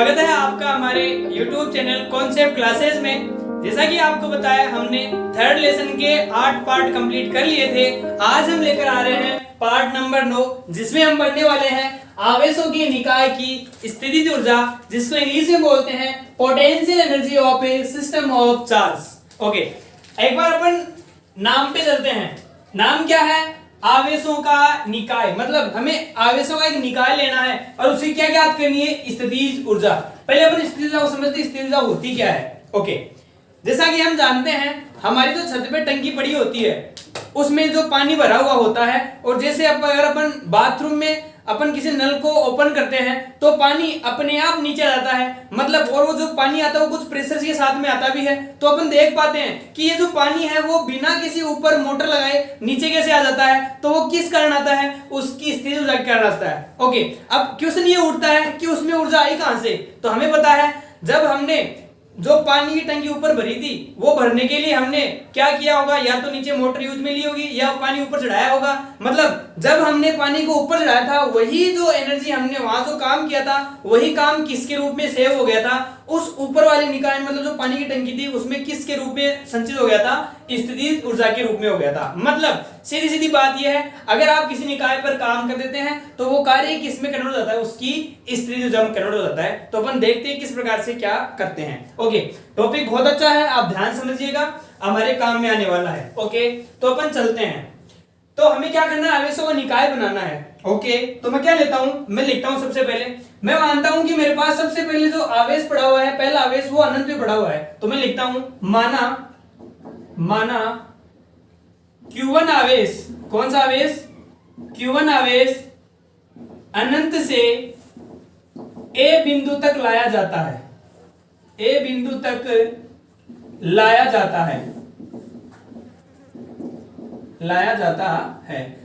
स्वागत है आपका हमारे YouTube चैनल कॉन्सेप्ट क्लासेस में। जैसा कि आपको बताया हमने थर्ड लेसन के 8 पार्ट कंप्लीट कर लिए थे। आज हम लेकर आ रहे हैं पार्ट नंबर 9, जिसमें हम पढ़ने वाले हैं आवेशों की निकाय की स्थितिज ऊर्जा, जिसको इंग्लिश में बोलते हैं potential energy of A system of charge. Okay, एक बार अपन नाम पे चलते हैं। नाम क्या है? आवेशों का निकाय। मतलब हमें आवेशों का एक निकाय लेना है और उसे क्या ज्ञात करनी है? स्थितिज ऊर्जा। पहले अपन स्थितिज ऊर्जा को समझते हैं, स्थितिज ऊर्जा होती क्या है। ओके, जैसा कि हम जानते हैं हमारी जो छत पे टंकी पड़ी होती है उसमें जो पानी भरा हुआ होता है, और जैसे अगर अपन बाथरूम में अपन किसी नल को ओपन करते हैं तो पानी अपने आप नीचे आ जाता है। मतलब और वो जो पानी आता है वो कुछ प्रेशर के साथ में आता भी है, तो अपन देख पाते हैं कि ये जो पानी है वो बिना किसी ऊपर मोटर लगाए नीचे कैसे आ जाता है। तो वो किस कारण आता है? उसकी स्थितिज ऊर्जा के कारण आता है। ओके, अब क्वेश्चन ये उठता है कि उसमें ऊर्जा आई कहां से? तो हमें पता है जब हमने जो पानी की टंकी ऊपर भरी थी वो भरने के लिए हमने क्या किया होगा? या तो नीचे मोटर यूज में ली होगी या पानी ऊपर चढ़ाया होगा। मतलब जब हमने पानी को ऊपर चढ़ाया था वही जो एनर्जी हमने वहां जो काम किया था वही काम किसके रूप में सेव हो गया था? उस ऊपर वाले निकाय, मतलब जो पानी की टंकी थी उसमें किसके रूप में संचित हो गया था? स्थितिज ऊर्जा के रूप में हो गया था। मतलब सीधी सीधी बात यह है, अगर आप किसी निकाय पर काम कर देते हैं तो वो कार्य किस में कन्वर्ट हो जाता है? उसकी स्थितिज ऊर्जा में कन्वर्ट हो जाता है। तो अपन देखते हैं किस प्रकार से क्या करते हैं। ओके, टॉपिक बहुत अच्छा है, आप ध्यान समझिएगा, हमारे काम में आने वाला है। ओके, तो अपन चलते हैं। तो हमें क्या करना है? आवेशों का निकाय बनाना है। ओके, तो मैं क्या लेता हूं? मैं लिखता हूं सबसे पहले, मैं मानता हूं कि मेरे पास सबसे पहले जो आवेश पड़ा हुआ है, पहला आवेश वो अनंत में पड़ा हुआ है। तो मैं लिखता हूं माना Q1 आवेश। कौन सा आवेश? Q1 आवेश अनंत से A बिंदु तक लाया जाता है। A बिंदु तक लाया जाता है।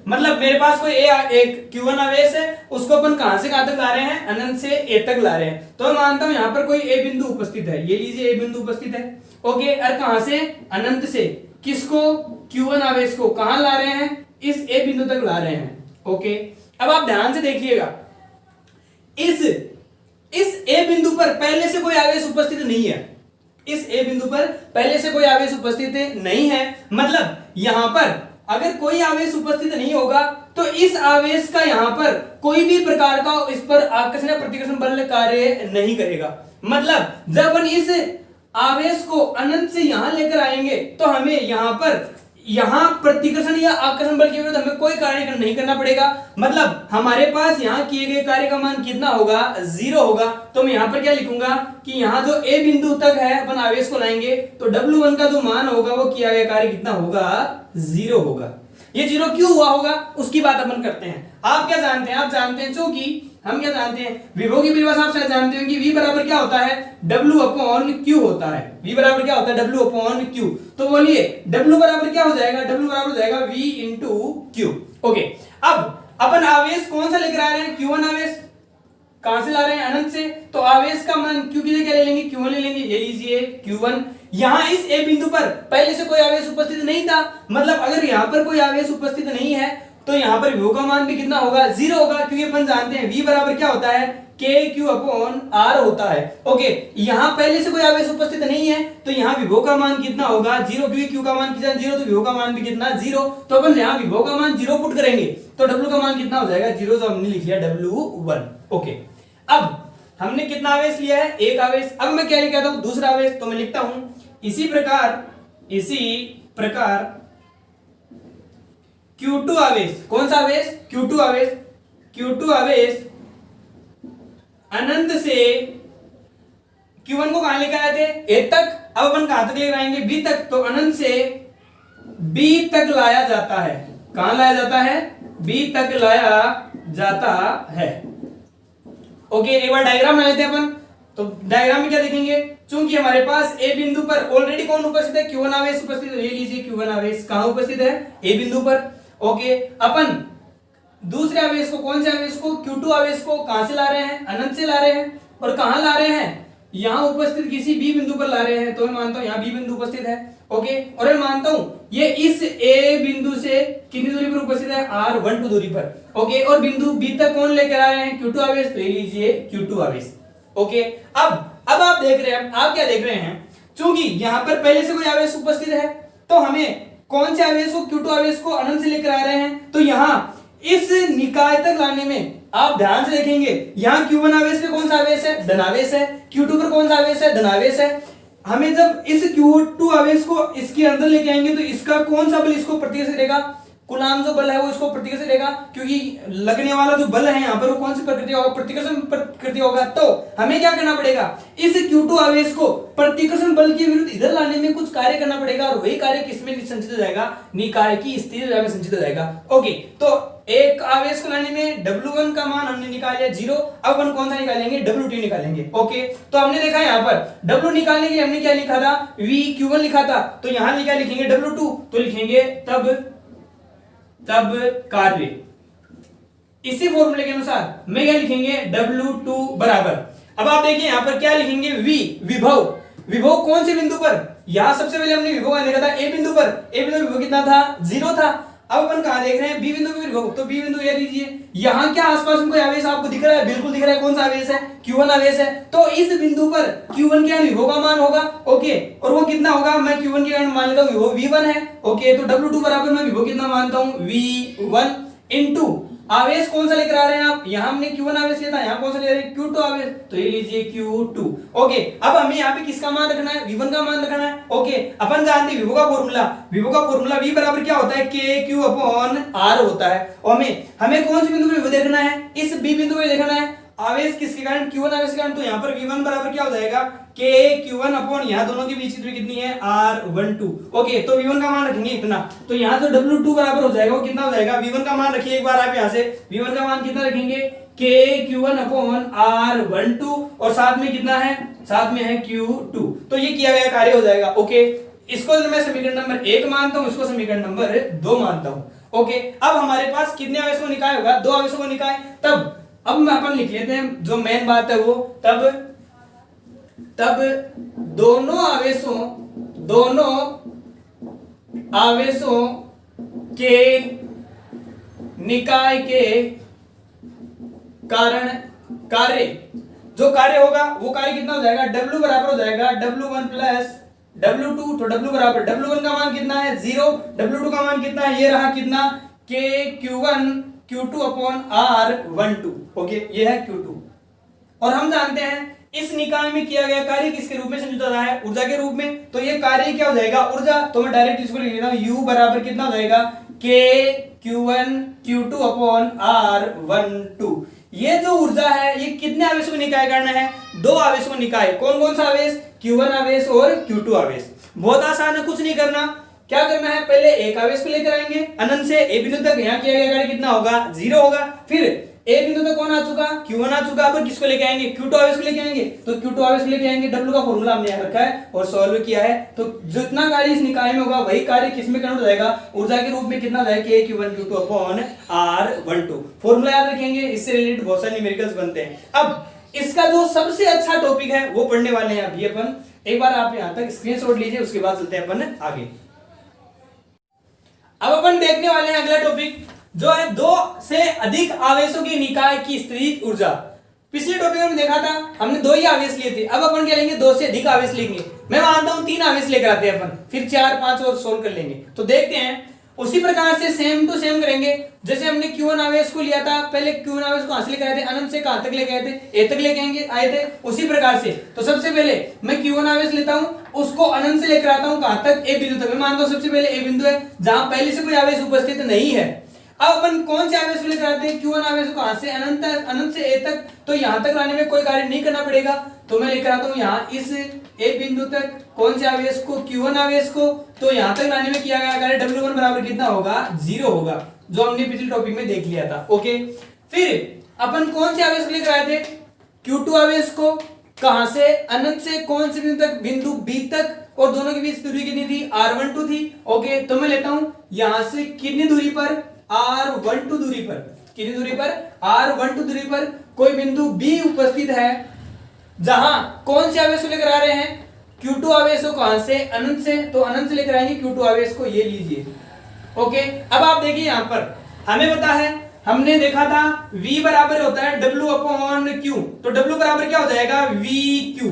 मतलब मेरे पास कोई एक Q1 आवेश है, उसको अपन कहां से कहां तक ला रहे हैं? अनंत से A तक ला रहे हैं। तो मैं मानता हूं यहां पर कोई A बिंदु उपस्थित है। ये लीजिए A बिंदु उपस्थित है। ओके, और कहां से? अनंत से। किसको? Q1 आवेश को कहां ला रहे हैं? इस A बिंदु तक ला रहे हैं। ओके, अब आप ध्यान से देखिएगा, इस A बिंदु पर पहले से कोई आवेश उपस्थित नहीं है। इस A बिंदु पर पहले से कोई आवेश उपस्थित नहीं है। मतलब यहां पर अगर कोई आवेश उपस्थित नहीं होगा तो इस आवेश का यहां पर कोई भी प्रकार का इस पर आकर्षण या प्रतिकर्षण बल कार्य नहीं करेगा। मतलब जब अपन इस आवेश को अनंत से यहां लेकर आएंगे तो हमें यहां प्रतिकर्षण या आकर्षण बल के विरुद्ध हमें कोई कार्य नहीं करना पड़ेगा। मतलब हमारे पास यहां किए गए कार्य का मान कितना होगा? 0 होगा। तो मैं यहां पर क्या लिखूंगा कि यहां जो A बिंदु तक है अपन आवेश को लाएंगे तो W1 का जो मान होगा वो किया गया कार्य कितना होगा? 0 होगा। ये 0 क्यों हुआ होगा उसकी बात अपन करते हैं। आप क्या जानते हैं? आप जानते हैं क्योंकि हम क्या जानते हैं, विभव की परिभाषा आप शायद जानते हैं कि V बराबर क्या होता है? W अपॉन Q होता है। V बराबर क्या होता है? W upon Q। तो बोलिए W बराबर क्या हो जाएगा? W बराबर हो जाएगा V इंटू Q। ओके, अब अपन आवेश कौन सा लेकर आ रहे हैं? Q1 आवेश। कहां से ला रहे हैं? अनंत से। तो आवेश का मान Q की जगह क्या ले लेंगे? Q1 ले लेंगे। ये लीजिए Q1। यहां इस A बिंदु पर पहले से कोई आवेश उपस्थित नहीं था। मतलब अगर यहां पर कोई आवेश उपस्थित नहीं है तो यहां पर विभव का मान भी कितना होगा? 0 होगा, क्योंकि अपन जानते हैं V बराबर क्या होता है? KQ अपॉन R होता है। ओके, यहां पहले से कोई आवेश उपस्थित नहीं है तो यहां विभव का मान कितना होगा? 0, क्योंकि Q का मान कितना? 0, तो विभव का मान भी कितना? 0। तो अपन यहां विभव का मान 0 पुट करेंगे तो W का मान कितना हो जाएगा? 0। तो हमने लिख लिया W1। ओके, अब हमने कितना आवेश लिया है? एक आवेश। अब मैं क्या लिख आता हूं? दूसरा आवेश। तो मैं लिखता हूं इसी प्रकार Q2 आवेश। कौन सा आवेश? Q2 आवेश। Q2 आवेश अनंत से Q1 को कहां लेकर आए थे? A तक। अब अपन कहां तक लेकर आएंगे? B तक। तो अनंत से B तक लाया जाता है। कहां लाया जाता है? B तक लाया जाता है। ओके, एक बार डायग्राम बना लेते हैं अपन। तो डायग्राम में क्या देखेंगे? चूंकि हमारे पास A बिंदु पर ऑलरेडी कौन उपस्थित है? Q1 आवेश उपस्थित है। ये लीजिए Q1 आवेश कहां उपस्थित है? A बिंदु पर। ओके, अपन दूसरे आवेश को, कौन से आवेश को? Q2 आवेश को कहां से ला रहे हैं? अनंत से ला रहे हैं। और कहां ला रहे हैं? यहां उपस्थित किसी B बिंदु पर ला रहे हैं। तो मैं मानता हूं यहां B बिंदु उपस्थित है। ओके, और मैं मानता हूं ये इस A बिंदु से कितनी दूरी पर उपस्थित है? R12 दूरी पर। ओके, और बिंदु B तक कौन लेकर आ रहे हैं? Q2 आवेश। तो ये लीजिए Q2 आवेश। ओके, अब आप देख रहे हैं, आप क्या देख रहे हैं, चूंकि यहां पर पहले से कोई आवेश उपस्थित है तो हमें कौन से आवेश को, Q2 आवेश को अनंत से लेकर आ रहे हैं, तो यहां इस निकाय तक लाने में आप ध्यान से देखेंगे, यहां Q1 आवेश पे कौन सा आवेश है, धनावेश है, Q2 पर कौन सा आवेश है, धनावेश है। हमें जब इस Q2 आवेश को इसके अंदर लेके आएंगे तो इसका कौन सा बल इसको प्रतीक से देगा, कूलाम जो बल है वो इसको प्रतीक से देगा, क्योंकि लगने वाला जो बल है यहाँ पर वो कौन सी प्रकृति होगा, प्रतिकर्षण प्रकृति होगा। तो हमें क्या करना पड़ेगा, इस Q2 आवेश को प्रतिकर्षण बल के विरुद्ध इधर लाने में कुछ कार्य करना पड़ेगा, और वही कार्य किसमें संचित हो जाएगा, निकाय की स्थिर ऊर्जा में संचित हो जाएगा। ओके, तो एक आवेश को लाने में W1 का मान हमने निकाल लिया 0, अब अपन कौन सा निकालेंगे, W2 निकालेंगे। ओके, तो हमने देखा यहाँ पर W निकालने के लिए हमने क्या लिखा था, VQ1 लिखा था, तो यहाँ क्या लिखेंगे, W2, तो लिखेंगे तब कार्य, इसी फॉर्मूले के अनुसार में क्या लिखेंगे, W2 बराबर, अब आप देखिए यहां पर क्या लिखेंगे, V विभव, विभव कौन से बिंदु पर, यहां सबसे पहले हमने विभव देखा था A बिंदु पर, A बिंदु विभव कितना था, 0 था। अब अपन कहां देख रहे हैं, B बिंदु पर विभव, तो B बिंदु ये लीजिए, यहां क्या आसपास में कोई आवेश आपको दिख रहा है, बिल्कुल दिख रहा है, कौन सा आवेश है, Q1 आवेश है, तो इस बिंदु पर Q1 क्या विभव का मान होगा। ओके, और वो कितना होगा, मैं Q1 के मान लेता हूं विभव V1 है। ओके, तो W2 बराबर मैं विभव कितना मानता हूं, V1 इनटू आवेश कौन सा लेकर आ रहे हैं आप, यहां हमने Q1 आवेश लिया था, यहां कौन सा ले रहे हैं, Q2 आवेश, तो ये लीजिए Q2। ओके, अब हमें यहां पे किसका मान रखना है, V1 का मान रखना है। ओके, अपन जानते हैं विभव का फॉर्मूला V बराबर क्या होता है, KQ अपॉन R होता है, और हमें कौन से बिंदु पे विभव देखना है, इस B बिंदु पे देखना है, आवेश किसके कारण, Q1 आवेश के कारण, तो यहां पर V1 बराबर क्या हो जाएगा, KQ1 अपॉन यहां दोनों के बीच की दूरी कितनी है, R12। ओके, तो V1 का मान रखेंगे इतना, तो यहां तो W2 बराबर हो जाएगा, वो कितना हो जाएगा, V1 का मान रखिए एक बार आप यहां से, V1 का मान कितना रखेंगे, KQ1 अपॉन R12, और साथ में कितना है, साथ में है Q2, तो ये किया गया कार्य हो जाएगा। ओके, इसको मैं समीकरण नंबर 1 मानता हूं, इसको समीकरण नंबर 2 मानता हूं। ओके, अब हमारे पास कितने आवेशों को निकाय होगा, 2 आवेशों को निकाय, तब अब मैं अपन लिख लेते हैं जो मेन बात है वो, तब दोनों आवेशों के निकाय के कारण कार्य, जो कार्य होगा वो कार्य कितना हो जाएगा, W बराबर हो जाएगा W1 प्लस W2, तो W बराबर, W1 का मान कितना है 0, W2 का मान कितना है, ये रहा कितना, KQ1 Q2 upon R12। Okay, ये है Q2, और हम जानते हैं इस निकाय में किया गया कार्य किसके रूप में संचित होता है, ऊर्जा के रूप में, तो ये कार्य क्या हो जाएगा, ऊर्जा, तो मैं डायरेक्ट इसको लिख लेता हूं, U बराबर कितना हो जाएगा, KQ1 Q2 अपॉन R12। ये जो ऊर्जा है ये कितने आवेशों को निकाय करना है, 2 आवेशों को निकाय, कौन कौन सा आवेश, Q1 आवेश और Q2 आवेश। बहुत आसान है, कुछ नहीं करना, क्या करना है, पहले एक आवेश को लेकर आएंगे अनंत से A बिंदु तक, यहाँ किया गया कार्य कितना होगा, 0 होगा, फिर A बिंदु तक कौन आ चुका, Q1 आ चुका, अब किसको लेके आएंगे, Q2 आवेश को लेके आएंगे, तो Q2 आवेश को लेके आएंगे, W का फॉर्मूला हमने यहाँ रखा है और सॉल्व किया है, तो जितना कार्य इस निकाय में होगा वही कार्य किसमें कन्वर्ट हो जाएगा, ऊर्जा के रूप में कितना हो जाएगा, KQ1 Q2 upon R12। Formula याद रखेंगे, इससे रिलेटेड बहुत सारे न्यूमेरिकल्स बनते हैं। अब इसका जो सबसे अच्छा टॉपिक है वो पढ़ने वाले हैं अभी अपन, एक बार आप यहाँ तक स्क्रीनशॉट लीजिए, उसके बाद चलते हैं अपन आगे। अब अपन देखने वाले हैं अगला टॉपिक, जो है 2 से अधिक आवेशों की निकाय की स्थितिज ऊर्जा। पिछले टॉपिक में देखा था हमने 2 ही आवेश लिए थे, अब अपन क्या लेंगे, 2 से अधिक आवेश लेंगे। मैं मानता हूं 3 आवेश लेकर आते हैं अपन, फिर 4 5 और सोल्व कर लेंगे। तो देखते हैं, उसी प्रकार से सेम टू सेम करेंगे, जैसे हमने Q1 आवेश को लिया था, पहले Q1 आवेश को कहां से लेकर आए थे, अनंत से कहां तक लेके आए थे, A तक लेके आए थे, उसी प्रकार से। तो सबसे पहले मैं Q1 आवेश लेता हूं, उसको अनंत से लेकर आता हूं कहां तक, A बिंदु तक। मैं मानता हूं सबसे पहले A बिंदु है जहां पहले से कोई आवेश उपस्थित नहीं है। अब अपन कौन से आवेश को लेकर आते हैं, Q1 आवेश को कहां से, अनंत से A तक, तो यहां तक लाने में कोई कार्य नहीं करना पड़ेगा, तो मैं लेकर आता हूं यहां इस A बिंदु तक कौन से आवेश को, Q1 आवेश को, तो यहां तक लाने में किया गया कार्य W1 बराबर कितना होगा, 0 होगा, जो हमने पिछले टॉपिक में देख लिया था। ओके, फिर अपन कौन से आवेश को लेकर आए थे, Q2 आवेश को, कहां से, अनंत से कौन से बिंदु तक, बिंदु B तक, और दोनों के बीच दूरी कितनी थी, R12 थी। ओके, तो मैं लेता हूं यहां से कितनी दूरी पर, R12 दूरी पर, कितनी दूरी पर, R12 दूरी पर कोई बिंदु B उपस्थित है, जहां कौन से आवेश को लेकर आ रहे हैं, Q2 आवेश को, कहां से, अनंत से, तो अनंत से लेकर आएंगे Q2 आवेश को, ये लीजिए। ओके, अब आप देखिए यहां पर हमें पता है हमने देखा था V बराबर होता है W अपॉन Q, तो W बराबर क्या हो जाएगा VQ।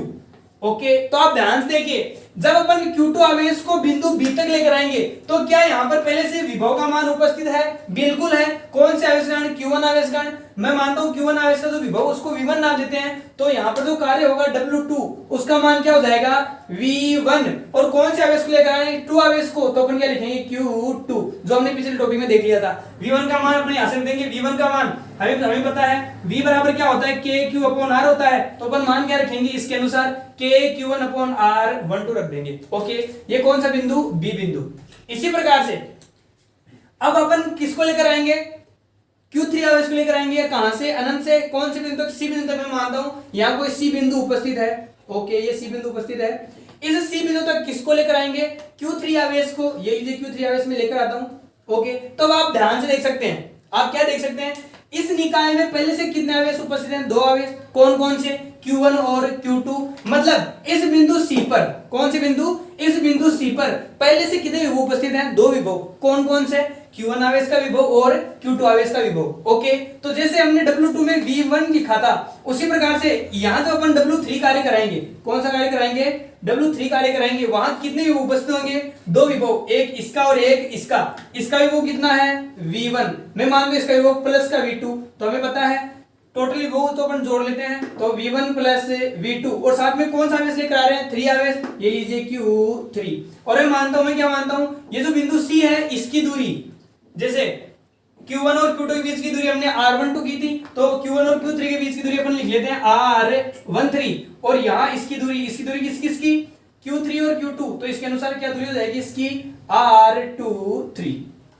ओके, तो आप ध्यान से देखिए, जब अपन Q2 आवेश को बिंदु B तक लेकर आएंगे तो क्या यहाँ पर पहले से विभव का मान उपस्थित है? बिल्कुल है। कौन से आवेश कारण? Q1 आवेश कारण। मैं मानता हूं Q1 आवेश का जो विभव उसको V1 नाम देते हैं, तो यहाँ पर जो कार्य होगा W2 उसका मान क्या हो जाएगा V1। और कौन से आवेश को लेकर आए? 2 आवेश को, तो अपन क्या लिखेंगे Q2, जो हमने पिछले टॉपिक में देख लिया था। V1 का मान अपने यहाँ से देंगे, V1 का मान हमें पता है V बराबर क्या होता है KQ अपॉन R होता है, तो अपन मान क्या रखेंगे इसके अनुसार KQ1 अपॉन R12 रख देंगे। ओके, ये कौन सा बिंदु? B बिंदु। इसी प्रकार से अब अपन किसको लेकर आएंगे? Q3 आवेश को लेकर आएंगे। कहां से? अनंत से। कौन से बिंदु तक? C बिंदु तक। मैं मानता हूं यहां कोई C बिंदु उपस्थित है। ओके, ये C बिंदु उपस्थित है। इस C बिंदु तक किसको लेकर आएंगे? Q3 आवेश को। ये लीजिए Q3 आवेश में लेकर आता हूं। ओके, तो अब आप ध्यान से देख सकते हैं, आप क्या देख सकते हैं, इस निकाय में पहले से कितने आवेश उपस्थित हैं? 2 आवेश। कौन कौन से? Q1 और Q2। मतलब इस बिंदु C पर, कौन से बिंदु? इस बिंदु C पर पहले से कितने विभव उपस्थित हैं? 2 विभव। कौन कौन से? Q1 आवेश का विभव और Q2 आवेश का विभव। ओके, तो जैसे हमने W2 में V1 लिखा था, उसी प्रकार से यहां जो अपन W3 कार्य कराएंगे, कौन सा कार्य कराएंगे? W3 कार्य कराएंगे, वहां कितने विभव उपस्थित होंगे? 2 विभव, एक इसका और एक इसका। इसका विभव कितना है? V1। मैं मान लूं इसका विभव प्लस का V2, तो हमें पता है टोटल विभव तो अपन जोड़ लेते हैं, तो V1 प्लस V2, और साथ में कौन सा आवेश लेकर आ रहे हैं? 3 आवेश। ये लीजिए Q3। और मैं मानता हूं, मैं क्या मानता हूं, ये जो बिंदु C है इसकी दूरी, जैसे Q1 और Q2 के बीच की दूरी हमने R12 की थी, तो Q1 और Q3 के बीच की दूरी अपन लिख लेते हैं R13। और यहाँ इसकी दूरी किसकी? Q3 और Q2, तो इसके अनुसार क्या दूरी हो जाएगी इसकी? R23।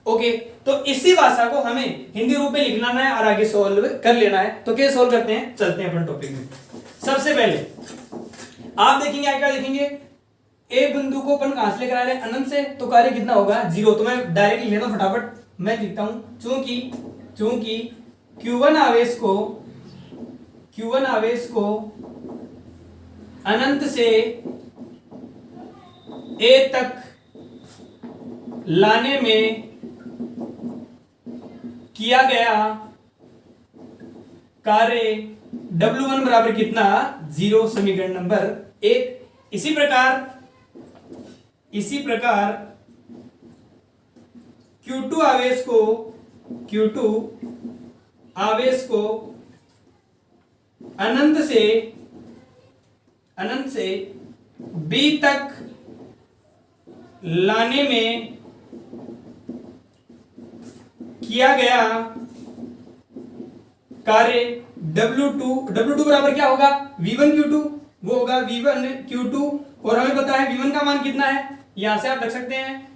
ओके, तो इसी भाषा को हमें हिंदी रूप में लिखना है और आगे सोल्व कर लेना है। तो क्या सोल्व करते हैं? चलते हैं अपन टॉपिक में। सबसे पहले आप देखेंगे, क्या देखेंगे, ए बिंदु को अपन कहां से लेकर आ रहे हैं? अनंत से, तो कार्य कितना होगा? 0। तो मैं डायरेक्ट लिख लेता हूं, फटाफट मैं लिखता हूं, चूंकि Q1 आवेश को अनंत से A तक लाने में किया गया कार्य W1 बराबर कितना? 0। समीकरण नंबर 1। इसी प्रकार Q2 आवेश को अनंत से B तक लाने में किया गया कार्य W2 बराबर क्या होगा? V1 Q2, वो होगा V1 Q2। और हमें पता है V1 का मान कितना है, यहां से आप रख सकते हैं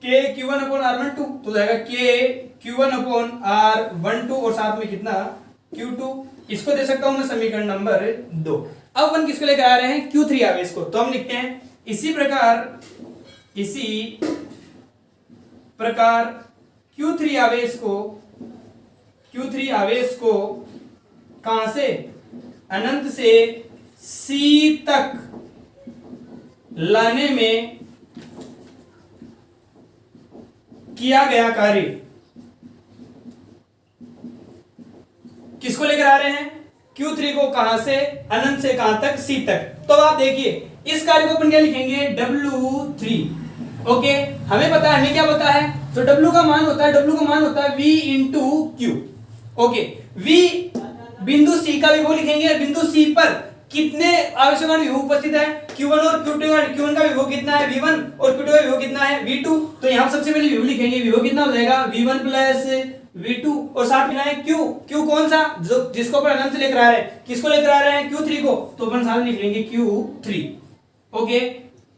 KQ1 अपॉन R12, तो जाएगा KQ1 अपॉन R12 और साथ में कितना? Q2। इसको दे सकता हूं मैं समीकरण नंबर 2। अब अपन किसको लेकर आ रहे हैं? Q3 आवेश को, तो हम लिखते हैं इसी प्रकार Q3 आवेश को कहां से? अनंत से C तक लाने में किया गया कार्य, किसको लेकर आ रहे हैं? Q3 को। कहां से? अनंत से कहां तक? C तक। तो आप देखिए इस कार्य को अपन क्या लिखेंगे? W3। ओके, हमें पता है, हमें क्या पता है? तो W का मान होता है V into Q। Okay, V बिंदु C का विभव लिखेंगे। बिंदु C पर कितने आवेशों विभव उपस्थित है? Q1 और Q1 का विभव कितना है? V1। और Q2 का विभव कितना है? V2। तो यहां सबसे पहले विभव लिखेंगे, विभव कितना हो जाएगा? V1 प्लस V2, और साथ में है Q कौन सा? जिसको अपन अनंत से लेकर आ रहे हैं। किसको लेकर आ रहे हैं? Q3 को, तो अपन साथ में लिख लेंगे Q3। ओके,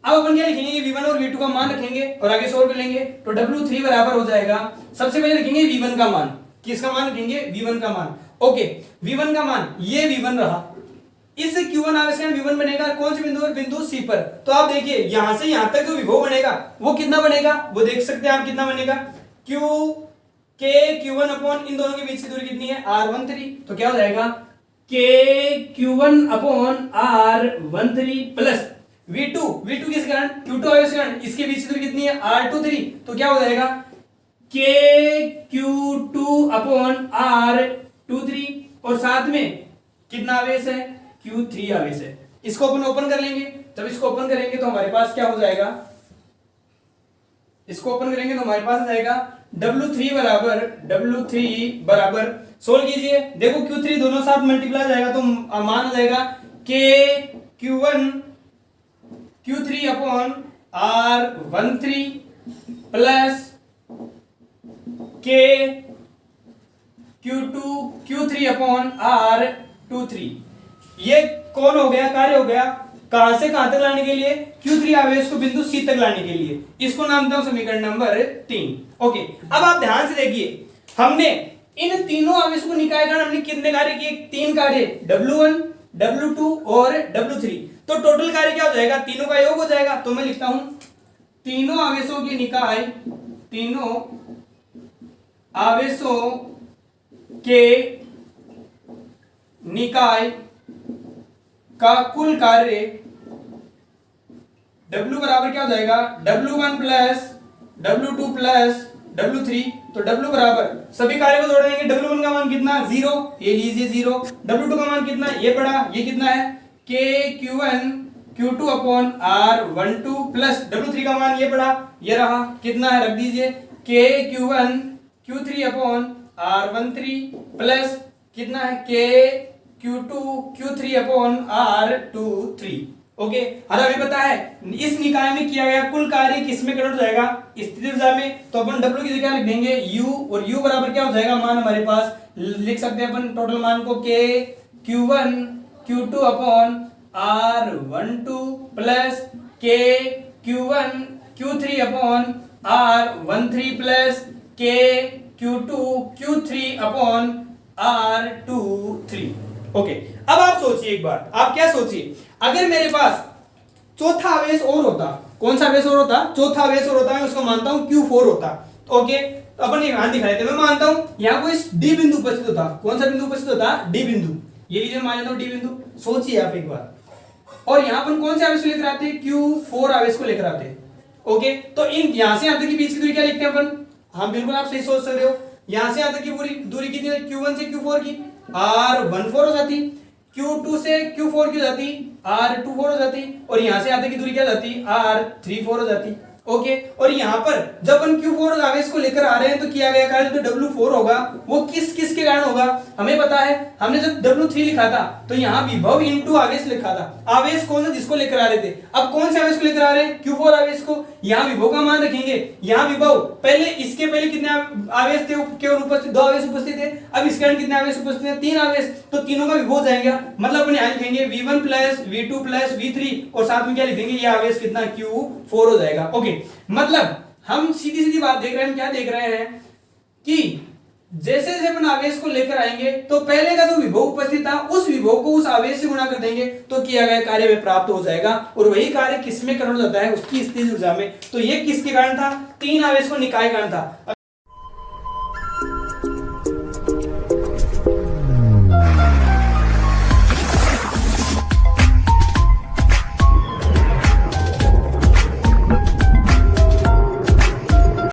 अब अपन क्या लिखेंगे? V1 और V2 का मान रखेंगे और आगे सोल्व कर लेंगे। तो W3 बराबर हो जाएगा, सबसे पहले लिखेंगे V1 का मान। किसका मान रखेंगे? V1 का मान। ओके, V1 का मान, ये V1 रहा। इस Q1 आवेश का V1 बनेगा कौन से बिंदु पर? बिंदु C पर। तो आप देखिए यहां से यहां तक जो विभव बनेगा वो कितना बनेगा? वो देख सकते हैं आप कितना बनेगा? Q1 अपॉन इन दोनों के बीच की दूरी कितनी है? R13। तो क्या हो जाएगा? KQ1 upon R13 plus V2 किस कारण? Q2 आवेश कारण, इसके बीच की दूरी कितनी है? R23। तो क्या हो जाएगा? KQ2/R23 और साथ में कितना आवेश है, Q3 आवेश है। इसको अपन ओपन कर लेंगे। जब इसको ओपन करेंगे तो हमारे पास क्या हो जाएगा, इसको ओपन करेंगे तो हमारे पास आ जाएगा W3 बराबर सोल्व कीजिए। देखो Q3 दोनों साथ मल्टीप्लाई जाएगा तो मान आ जाएगा KQ3/R13 प्लस Q3/R23। ये कौन हो गया, कार्य हो गया। कहां से कहां तक लाने के लिए, Q3 आवेश को बिंदु C तक लाने के लिए। इसको नाम देता हूं समीकरण नंबर 3। ओके, अब आप ध्यान से देखिए, हमने इन तीनों आवेशों को निकाय कारण हमने कितने कार्य किए, 3 कार्य, W1 W2 और W3। तो टोटल कार्य क्या हो जाएगा, तीनों का योग हो जाएगा। तो मैं लिखता हूं तीनों आवेशों की निकाय, तीनों आवेशों के निकाय का कुल कार्य W बराबर क्या हो जाएगा, W1 plus W2 plus W3। तो W बराबर सभी कार्य को जोड़ देंगे। W1 का मान कितना, 0, ये लीजिए 0। W2 का मान कितना, ये पड़ा, ये कितना है KQ1Q2/R12 प्लस W3 का मान ये पड़ा, ये रहा, कितना है, रख दीजिए KQ1Q3/R13 प्लस कितना है KQ2Q3/R23। ओके, और हमें पता है इस निकाय में किया गया कुल कार्य किसमें कन्वर्ट हो जाएगा, स्थिर ऊर्जा में। तो अपन W की जगह लिख देंगे U, और U बराबर क्या हो जाएगा, मान हमारे पास लिख सकते हैं अपन टोटल मान को KQ1Q2/R12 plus KQ1Q3/R13 plus KQ2Q3/R23। Okay, अब आप सोचिए एक बार, आप क्या सोचिए, अगर मेरे पास चौथा आवेश और होता, कौन सा आवेश और होता, चौथा आवेश और होता, मैं उसको मानता हूं Q4 होता। ओके, तो अपन यहां दिखा देते, मैं मानता हूं यहां कोई D बिंदु उपस्थित होता। कौन सा बिंदु उपस्थित होता, D बिंदु। ये लीजिए, मान लेता हूं D बिंदु। सोचिए आप एक बार, और यहां अपन कौन से आवेश को लेकर आते हैं, Q4 आवेश को लेकर आते हैं। ओके, तो इन यहां से यहां तक की बीच की दूरी क्या लिखते हैं अपन, हाँ बिल्कुल आप सही सोच सकते हो। यहां से यहां तक की पूरी दूरी कितनी है, Q1 से Q4 की R14 हो जाती, Q2 से Q4 की हो जाती R24 हो जाती, और यहां से यहां तक की दूरी क्या जाती, R34 हो जाती। ओके, और यहां पर जब अपन Q4 आवेश को लेकर आ रहे हैं तो किया गया कार्य जो W4 होगा वो किस किस के कारण होगा, हमें पता है। हमने जब W3 लिखा था तो यहां विभव इनटू आवेश लिखा था। आवेश कौन सा, जिसको लेकर आ रहे थे। अब कौन से आवेश को लेकर आ रहे हैं, Q4 आवेश को। यहां विभव का मान रखेंगे, यहां विभव पहले, इसके पहले कितने आवेश थे, केवल उपस्थित 2 आवेश उपस्थित थे। अब इसके कारण कितने आवेश उपस्थित हैं, 3 आवेश। तो तीनों का विभव जाएगा, मतलब अपन यहां लिखेंगे V1 plus V2 plus V3, और साथ में क्या लिखेंगे, ये आवेश कितना Q4 हो जाएगा। ओके, मतलब हम सीधी सीधी बात देख रहे हैं, क्या देख रहे हैं कि जैसे जैसे अपन आवेश को लेकर आएंगे तो पहले का जो विभव उपस्थित था उस विभव को उस आवेश से गुणा कर देंगे तो किया गया कार्य में प्राप्त हो जाएगा, और वही कार्य किसमें कन्वर्ट होता है, उसकी स्थिर ऊर्जा में। तो ये किसके कारण था, 3 आवेश को निकाय कारण था।